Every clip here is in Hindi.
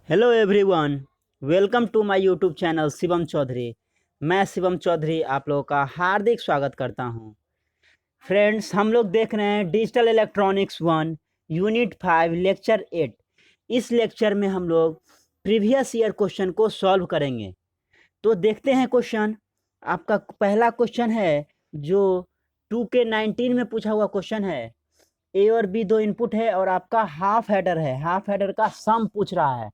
Hello everyone, welcome to my YouTube channel Shivam Chaudhary. मैं शिवम चौधरी आप लोगों का हार्दिक स्वागत करता हूं। फ्रेंड्स, हम लोग देख रहे हैं डिजिटल इलेक्ट्रॉनिक्स 1 यूनिट 5 लेक्चर 8। इस लेक्चर में हम लोग प्रीवियस ईयर क्वेश्चन को सॉल्व करेंगे। तो देखते हैं क्वेश्चन। आपका पहला क्वेश्चन है जो 2K19 में पूछा हुआ क्वेश्चन है। ए और बी दो इनपुट है और आपका हाफ हेडर है। हाफ हेडर का सम पूछ रहा है।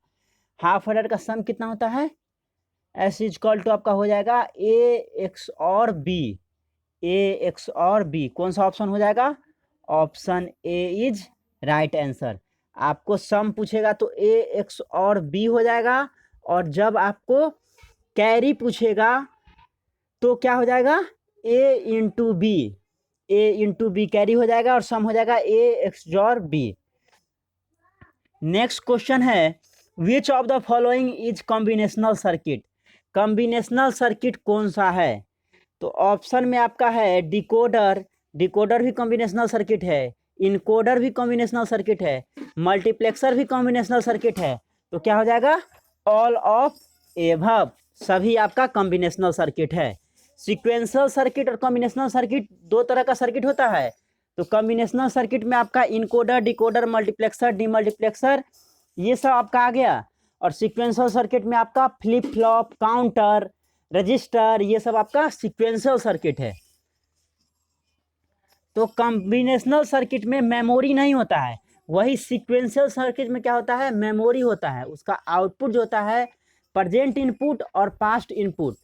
हाफ हेडर का सम कितना होता है? एस इज इक्वल टू आपका हो जाएगा A XOR B. A XOR B कौन सा ऑप्शन हो जाएगा? Option A is right answer. आपको सम पूछेगा तो ए एक्स और बी हो जाएगा, और जब आपको कैरी पूछेगा तो क्या हो जाएगा? A into B. A into B carry हो जाएगा और सम हो जाएगा A XOR B. Next question है which of the following is combinational circuit. Combinational circuit कौन सा है? तो ऑप्शन में आपका है डिकोडर। डिकोडर भी कॉम्बिनेशनल सर्किट है। इनकोडर भी कॉम्बिनेशनल सर्किट है। मल्टीप्लेक्सर भी कॉम्बिनेशनल सर्किट है। तो क्या हो जाएगा? All of above. सभी आपका कॉम्बिनेशनल सर्किट है। सीक्वेंशियल सर्किट और कॉम्बिनेशनल सर्किट दो तरह का सर्किट होता है। तो कॉम्बिनेशनल सर्किट में आपका इनकोडर, डिकोडर, मल्टीप्लेक्सर, डीमल्टीप्लेक्सर ये सब आपका आ गया, और सीक्वेंशियल सर्किट में आपका फ्लिप फ्लॉप, काउंटर, रजिस्टर, ये सब आपका सीक्वेंशियल सर्किट है। तो कॉम्बिनेशनल सर्किट में मेमोरी नहीं होता है, वही सीक्वेंशियल सर्किट में क्या होता है? मेमोरी होता है। उसका आउटपुट जो होता है प्रेजेंट इनपुट और पास्ट इनपुट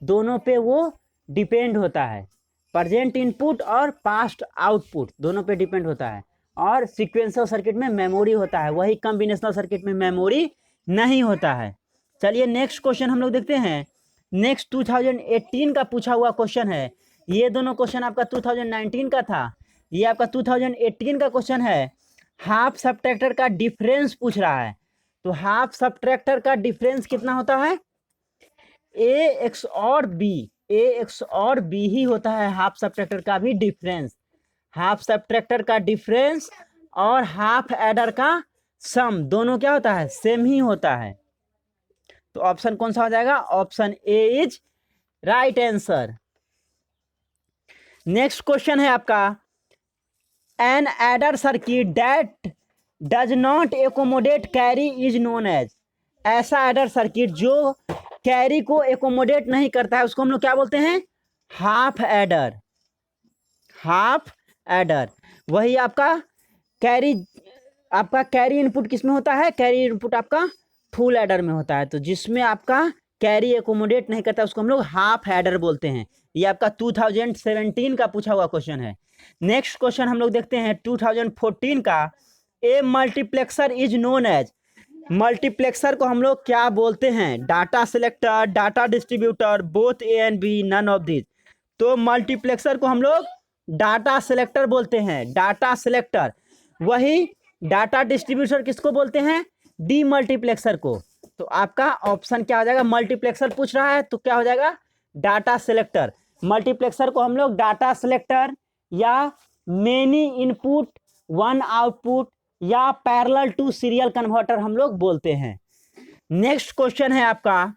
दोनों पे वो डिपेंड होता है। प्रेजेंट इनपुट और पास्ट आउटपुट दोनों पे डिपेंड होता है, और सीक्वेंशियल सर्किट में मेमोरी होता है। वही कॉम्बिनेशनल सर्किट में मेमोरी नहीं होता है। चलिए नेक्स्ट क्वेश्चन हम लोग देखते हैं। नेक्स्ट 2018 का पूछा हुआ क्वेश्चन है। ये दोनों क्वेश्चन आपका 2019 का था, ये आपका 2018 का क्वेश्चन है। हाफ सबट्रैक्टर का डिफरेंस पूछ रहा है। तो हाफ सबट्रैक्टर का डिफरेंस कितना होता है? ए एक्स और बी। ए एक्स और बी ही होता है हाफ सबट्रैक्टर का भी डिफरेंस। हाफ सबट्रैक्टर का डिफरेंस और हाफ एडर का सम दोनों क्या होता है? सेम ही होता है। तो ऑप्शन कौन सा हो जाएगा? Option A is right answer. Next question है आपका an adder circuit that does not accommodate carry is known as. ऐसा एडर सर्किट जो कैरी को एकोमोडेट नहीं करता है उसको हम लोग क्या बोलते हैं? Half adder. हाफ एडर वही आपका कैरी। आपका कैरी इनपुट किस में होता है? कैरी इनपुट आपका फुल एडर में होता है। तो जिसमें आपका कैरी एकोमोडेट नहीं करता उसको हम लोग हाफ एडर बोलते हैं। ये आपका 2017 का पूछा हुआ क्वेश्चन है। नेक्स्ट क्वेश्चन हम लोग देखते हैं 2014 का। A multiplexer is known as. Multiplexer को हम लोग क्या बोलते हैं? Data selector, data distributor, both A and B, none of this. तो मल्टीप्लेक्सर को हम लोग डाटा सिलेक्टर बोलते हैं। Data selector. वही डाटा डिस्ट्रीब्यूटर किसको बोलते हैं? डी मल्टीप्लेक्सर को। तो आपका ऑप्शन क्या हो जाएगा? मल्टीप्लेक्सर पूछ रहा है तो क्या हो जाएगा? Data selector. मल्टीप्लेक्सर को हम लोग डाटा सिलेक्टर या मेनी इनपुट वन आउटपुट या पैरेलल टू सीरियल कन्वर्टर हम लोग बोलते हैं। नेक्स्ट क्वेश्चन है आपका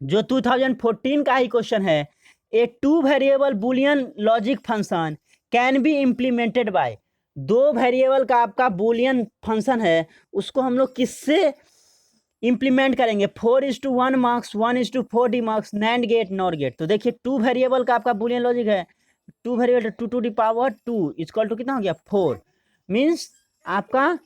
जो 2014 का ही क्वेश्चन है। A two variable Boolean logic function can be implemented by. दो वेरिएबल का आपका बुलियन फंक्शन है, उसको हम लोग किससे इम्प्लीमेंट करेंगे? 4:1 mux, 1:4 D mux, NAND gate, NOR gate. तो देखिए टू वेरिएबल का आपका बुलियन लॉजिक है। टू वेरिएबल 2 इक्वल टू कितना हो गया? 4। मीन्स आपका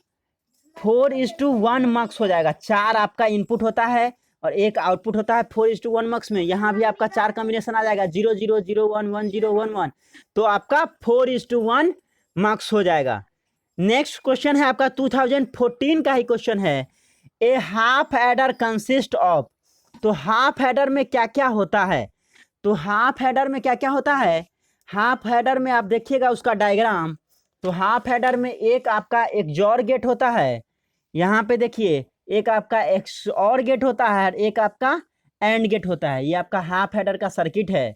4:1 मार्क्स हो जाएगा। 4 आपका इनपुट होता है और एक आउटपुट होता है 4:1 मार्क्स में। यहाँ भी आपका 4 कॉम्बिनेशन आ जाएगा 0 0 0 1 1 0 1 1। तो आपका 4:1 मार्क्स हो जाएगा। नेक्स्ट क्वेश्चन है आपका 2014 का ही क्वेश्चन है। ए हाफ एडर कंसिस्ट ऑफ। तो हाफ एडर में क्या क्या होता है? तो हाफ एडर में क्या क्या होता है? हाफ एडर में आप देखिएगा उसका डायग्राम। तो हाफ एडर में एक आपका एक जॉर गेट होता है। यहाँ पे देखिए एक आपका एक्स और गेट होता है, एक आपका एंड गेट होता है। ये आपका हाफ एडर का सर्किट है।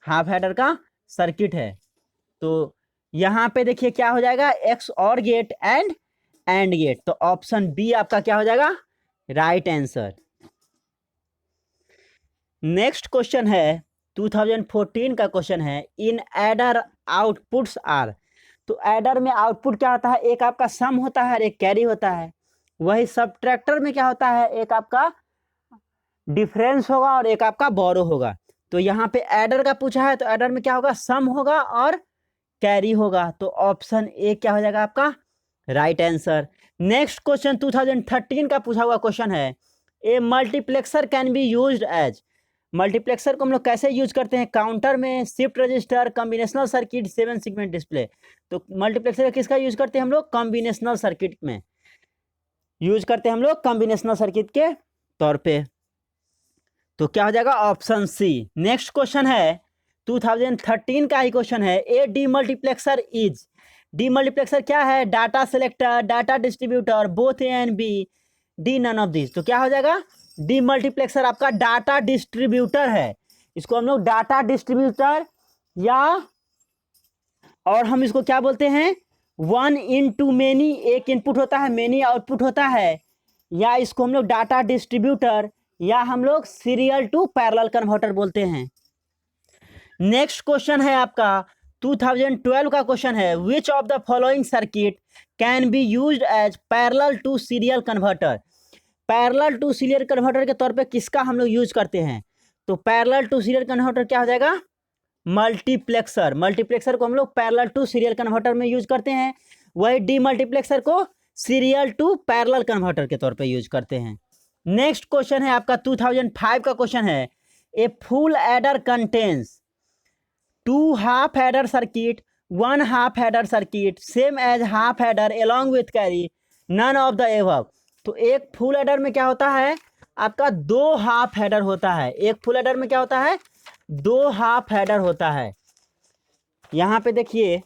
हाफ एडर का सर्किट है। तो यहाँ पे देखिए क्या हो जाएगा? एक्स और गेट एंड गेट। तो ऑप्शन बी आपका क्या हो जाएगा? Right answer. नेक्स्ट क्वेश्चन है 2014 का क्वेश्चन है, इन एडर आउटपुट्स आर। तो एडर में आउटपुट क्या होता है, एक आपका सम होता है और एक कैरी होता है। वही सबट्रैक्टर में क्या होता है, एक आपका डिफरेंस होगा और एक आपका बोरो होगा। तो यहाँ पे एडर का पूछा है, तो एडर में क्या होगा, सम होगा और कैरी होगा। तो ऑप्शन ए क्या हो जाएगा आपका राइट आंसर। नेक्स्ट क्वेश्चन 2013 का पूछा हुआ क्वेश्चन है, a multiplexer can be used as. Multiplexer को हम लोग कैसे यूज करते हैं, काउंटर में, shift register, combinational circuit, 7 segment display. तो मल्टीप्लेक्सर किसका यूज करते हैं हम लोग, कॉम्बिनेशनल सर्किट में यूज करते हैं हम लोग, कॉम्बिनेशनल सर्किट के तौर पे। तो क्या हो जाएगा ऑप्शन सी। नेक्स्ट क्वेश्चन है 2013 का ही क्वेश्चन है, ए डीमल्टीप्लेक्सर इज। डीमल्टीप्लेक्सर क्या है, data selector, data distributor, both A and B, D none of this. तो क्या हो जाएगा, डीमल्टीप्लेक्सर आपका डाटा डिस्ट्रीब्यूटर है। इसको हम लोग डाटा डिस्ट्रीब्यूटर या और हम इसको क्या बोलते हैं, 1 into many, एक इनपुट होता है, मेनी आउटपुट होता है, या इसको हम लोग डाटा डिस्ट्रीब्यूटर या हम लोग सीरियल टू पैरेलल कन्वर्टर बोलते हैं। नेक्स्ट क्वेश्चन है आपका 2012 का क्वेश्चन है, which of the following circuit can be used as parallel to serial converter. Parallel to serial converter के तौर पे किसका हम लोग यूज करते हैं, तो पैरेलल टू सीरियल कन्वर्टर क्या हो जाएगा, मल्टीप्लेक्सर। मल्टीप्लेक्सर को हम लोग पैरेलल टू सीरियल कन्वर्टर में यूज करते हैं, वही डीमल्टीप्लेक्सर को सीरियल टू पैरेलल कन्वर्टर के तौर पे यूज करते हैं। नेक्स्ट क्वेश्चन है आपका 2005 का क्वेश्चन है, a full adder contains 2 half adder circuit, 1 half adder circuit, same as half adder along with carry, none of the above. तो एक फुल एडर में क्या होता है आपका, 2 हाफ एडर होता है। एक फुल एडर में क्या होता है, 2 हाफ एडर होता है। यहाँ पे देखिए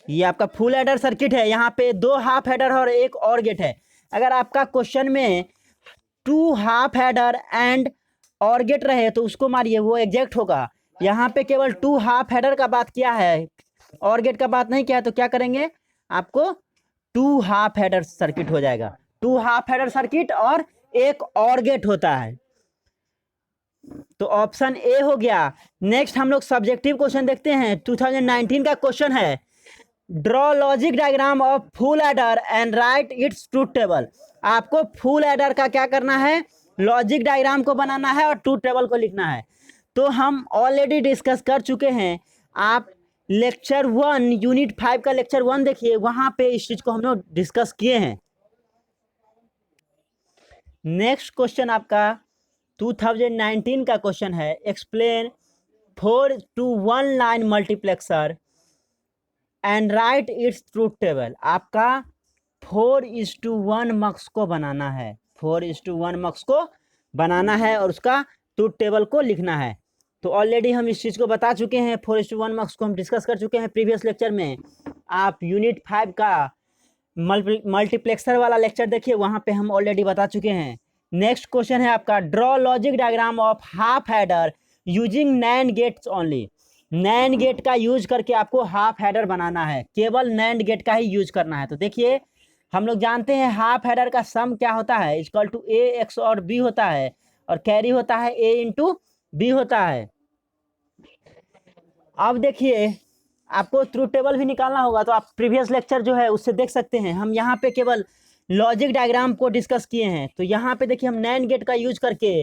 ये आपका फुल एडर सर्किट है, यहाँ पे 2 हाफ एडर और एक और गेट है। अगर आपका क्वेश्चन में 2 हाफ एडर एंड और गेट रहे तो उसको मारिए, वो एग्जैक्ट होगा। यहाँ पे केवल 2 हाफ एडर का बात किया है, और गेट का बात नहीं किया है, तो क्या करेंगे, आपको 2 हाफ एडर सर्किट हो जाएगा। 2 हाफ एडर सर्किट और एक और गेट होता है, तो ऑप्शन ए हो गया। नेक्स्ट हम लोग सब्जेक्टिव क्वेश्चन देखते हैं, 2019 का क्वेश्चन है, draw logic diagram of full adder and right its truth table. आपको फुल एडर का क्या करना है, लॉजिक डायग्राम को बनाना है और ट्रूथ टेबल को लिखना है। तो हम ऑलरेडी डिस्कस कर चुके हैं, आप लेक्चर 1 यूनिट 5 का लेक्चर 1 देखिए, वहां पे इस चीज को हम लोग डिस्कस किए हैं। नेक्स्ट क्वेश्चन आपका 2019 का क्वेश्चन है, explain 4 to 1 line multiplexer and right its truth table. आपका 4:1 मक्स को बनाना है, 4:1 मक्स को बनाना है और उसका ट्रूथ टेबल को लिखना है। तो ऑलरेडी हम इस चीज़ को बता चुके हैं, 4:1 मक्स को हम डिस्कस कर चुके हैं प्रीवियस लेक्चर में। आप यूनिट 5 का मल्टीप्लेक्सर वाला लेक्चर देखिए, वहाँ पे हम ऑलरेडी बता चुके हैं। नेक्स्ट क्वेश्चन है आपका, draw logic diagram of half adder using NAND gates only. NAND gate का यूज करके आपको हाफ हेडर बनाना है, केवल नैंड गेट का ही यूज करना है। तो देखिए हम लोग जानते हैं हाफ हेडर का सम क्या होता है, equal to A XOR B होता है, और कैरी होता है ए इंटू बी होता है। अब देखिए आपको ट्रूथ टेबल भी निकालना होगा, तो आप प्रीवियस लेक्चर जो है उससे देख सकते हैं। हम यहाँ पे केवल लॉजिक डायग्राम को डिस्कस किए हैं। तो यहाँ पे देखिए हम नैंड गेट का यूज करके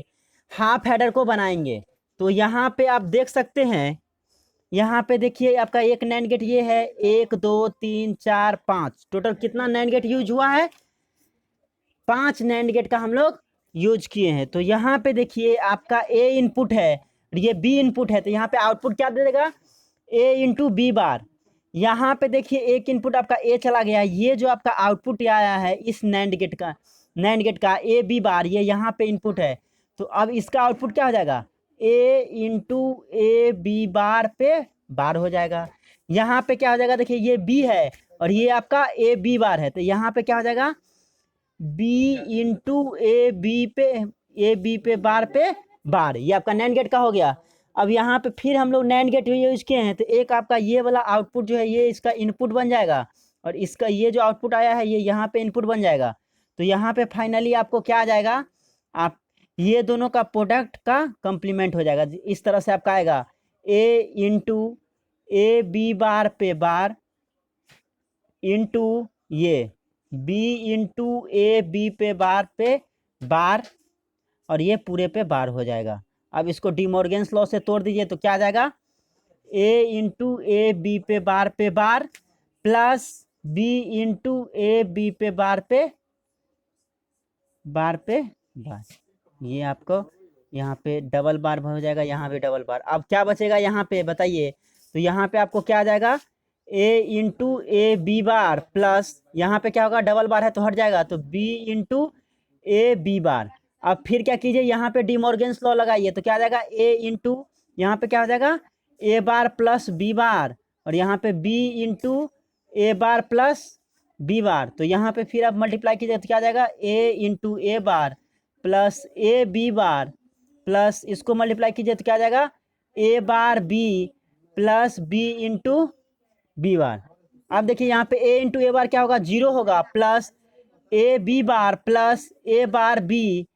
हाफ हेडर को बनाएंगे। तो यहाँ पे आप देख सकते हैं, यहाँ पे देखिए आपका एक नैंड गेट ये है, 1 2 3 4 5, टोटल कितना नैंड गेट यूज हुआ है, 5 नैंड गेट का हम लोग यूज किए हैं। तो यहाँ पे देखिए आपका ए इनपुट है, ये बी इनपुट है, तो यहाँ पे आउटपुट क्या दे देगा, ए इंटू बी बार। यहाँ पे देखिए एक इनपुट आपका ए चला गया, ये जो आपका आउटपुट आया है इस नैंड गेट का ए बी बार, ये यहाँ पे इनपुट है। तो अब इसका आउटपुट क्या हो जाएगा, A into A B bar पे बार हो जाएगा। यहाँ पे क्या हो जाएगा, देखिए ये बी है और ये आपका ए बी बार है, तो यहाँ पे क्या हो जाएगा, बी इंटू ए बी पे बार पे बार, ये आपका नैंड गेट का हो गया। अब यहाँ पे फिर हम लोग नैंड गेट यूज किए हैं, तो एक आपका ये वाला आउटपुट जो है ये इसका इनपुट बन जाएगा, और इसका ये जो आउटपुट आया है ये यहाँ पे इनपुट बन जाएगा। तो यहाँ पे फाइनली आपको क्या आ जाएगा, आप ये दोनों का प्रोडक्ट का कंप्लीमेंट हो जाएगा। इस तरह से आपका आएगा ए इंटू ए बी बार पे बार इंटू ये बी इंटू ए बी पे बार और ये पूरे पे बार हो जाएगा। अब इसको डिमॉर्गन्स लॉ से तोड़ दीजिए तो क्या आ जाएगा, ए इंटू ए बी पे bar plus B into A B पे बार ये आपको यहाँ पे डबल बार हो जाएगा, यहाँ पे डबल बार। अब क्या बचेगा यहाँ पे बताइए, तो यहाँ पे आपको क्या आ जाएगा, A into A B bar plus यहाँ पे क्या होगा, डबल बार है तो हट जाएगा, तो B into A B bar. अब फिर क्या कीजिए, यहाँ पे डिमॉर्गन्स लॉ लगाइए तो क्या आ जाएगा, ए इंटू यहाँ पे क्या हो जाएगा, A bar plus B bar और यहाँ पे B into A bar plus B bar. तो यहाँ पे फिर आप मल्टीप्लाई कीजिए तो क्या आ जाएगा, A into A bar plus A B bar plus इसको मल्टीप्लाई कीजिए तो क्या आ जाएगा, A bar B plus B into B bar. अब देखिए यहाँ पे ए इंटू ए बार क्या होगा, 0 होगा, plus A B bar plus A bar B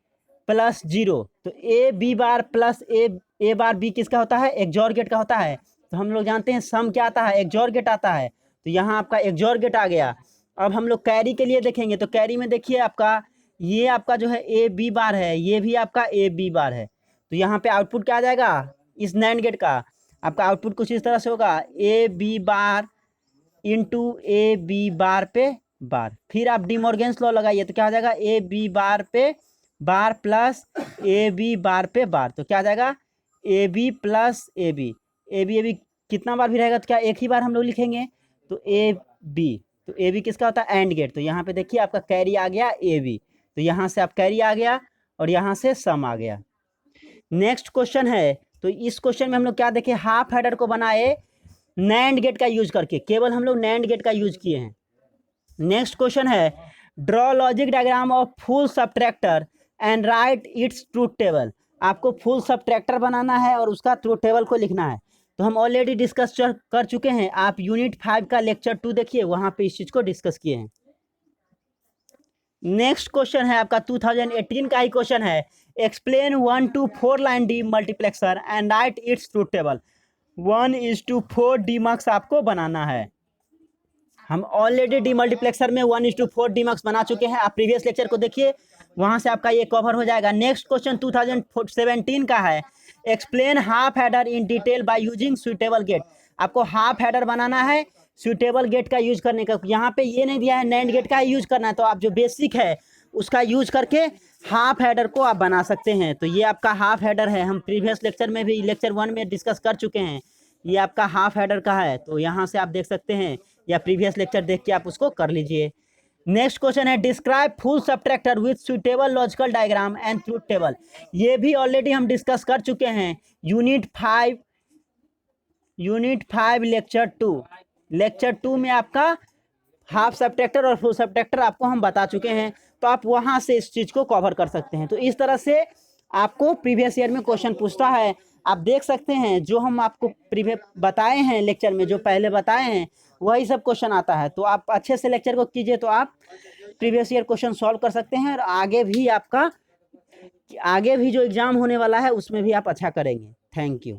plus 0। तो A B bar plus A bar B किसका होता है, एक्सोर गेट का होता है। तो हम लोग जानते हैं सम क्या आता है, एक्सोर गेट आता है। तो यहाँ आपका एक्सोर गेट आ गया। अब हम लोग कैरी के लिए देखेंगे तो कैरी में देखिए आपका ये आपका जो है ए बी बार है, ये भी आपका ए बी बार है। तो यहाँ पे आउटपुट क्या आ जाएगा, इस नैंड गेट का आपका आउटपुट कुछ इस तरह से होगा, A B bar into A B bar पे बार। फिर आप डिमॉर्गन्स लॉ लगाइए तो क्या हो जाएगा, ए बी बार पे bar plus A B bar पे बार। तो क्या आ जाएगा, A B plus A B कितना बार भी रहेगा तो क्या एक ही बार हम लोग लिखेंगे, तो ए बी। तो ए बी किसका होता है, एंड गेट। तो यहाँ पे देखिए आपका कैरी आ गया ए बी, तो यहाँ से आप कैरी आ गया और यहाँ से सम आ गया। नेक्स्ट क्वेश्चन है, तो इस क्वेश्चन में हम लोग क्या देखें, हाफ हेडर को बनाए नैंड गेट का यूज करके, केवल हम लोग नैंड गेट का यूज किए हैं। नेक्स्ट क्वेश्चन है, draw logic diagram of full subtractor and right its truth table. आपको फुल सबट्रैक्टर बनाना है और उसका ट्रूथ टेबल को लिखना है। तो हम ऑलरेडी डिस्कस कर चुके हैं, आप यूनिट 5 का लेक्चर 2 देखिए, वहां पे इस चीज को डिस्कस किए हैं। नेक्स्ट क्वेश्चन है आपका 2018 का ही क्वेश्चन है, explain 1 to 4 line D multiplexer and right its truth table. 1:4 demux आपको बनाना है। हम ऑलरेडी डीमल्टीप्लेक्सर में 1:4 डीमक्स बना चुके हैं, आप प्रीवियस लेक्चर को देखिए, वहां से आपका ये कवर हो जाएगा। नेक्स्ट क्वेश्चन 2017 का है, explain half adder in detail by using suitable gate. आपको हाफ हेडर बनाना है सुइटेबल गेट का यूज करने का। यहाँ पे ये नहीं दिया है नैंड गेट का यूज करना है, तो आप जो बेसिक है उसका यूज करके हाफ हेडर को आप बना सकते हैं। तो ये आपका हाफ हेडर है, हम प्रीवियस लेक्चर में भी लेक्चर 1 में डिस्कस कर चुके हैं। ये आपका हाफ हेडर का है, तो यहाँ से आप देख सकते हैं या प्रीवियस लेक्चर देख के आप उसको कर लीजिए। नेक्स्ट क्वेश्चन है, describe full subtractor with suitable logical diagram and truth table. ये भी ऑलरेडी हम डिस्कस कर चुके हैं यूनिट 5 लेक्चर 2 में आपका हाफ सबट्रैक्टर और फुल सबट्रैक्टर आपको हम बता चुके हैं, तो आप वहां से इस चीज को कवर कर सकते हैं। तो इस तरह से आपको प्रीवियस ईयर में क्वेश्चन पूछता है, आप देख सकते हैं जो हम आपको प्रीवियस बताए हैं लेक्चर में, जो पहले बताए हैं वही सब क्वेश्चन आता है। तो आप अच्छे से लेक्चर को कीजिए तो आप प्रीवियस ईयर क्वेश्चन सॉल्व कर सकते हैं और आगे भी जो एग्जाम होने वाला है उसमें भी आप अच्छा करेंगे। Thank you.